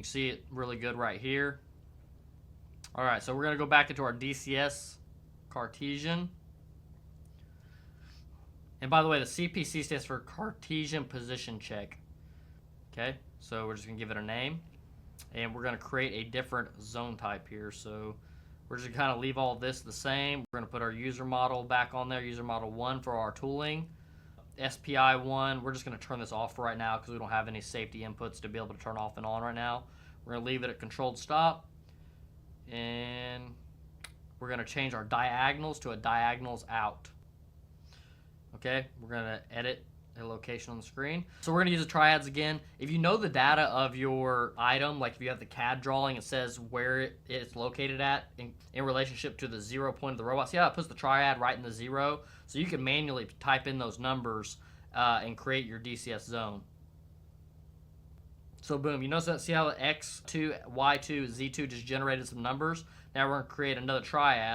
You see it really good right here. All right, so we're going to go back into our DCS Cartesian. And by the way, the CPC stands for Cartesian Position Check. Okay, so we're just going to give it a name. And we're going to create a different zone type here. So we're just going to kind of leave all this the same. We're going to put our user model back on there, user model 1 for our tooling. SPI 1, we're just going to turn this off right now because we don't have any safety inputs to be able to turn off and on right now. We're going to leave it at controlled stop. And we're going to change our diagonals to a diagonals out. Okay, we're going to edit a location on the screen. So we're going to use the triads again. If you know the data of your item, like if you have the CAD drawing, it says where it's located at in relationship to the 0 point of the robot. See how it puts the triad right in the 0? So you can manually type in those numbers and create your DCS zone. So boom, you notice that? See how X2, Y2, Z2 just generated some numbers? Now we're going to create another triad.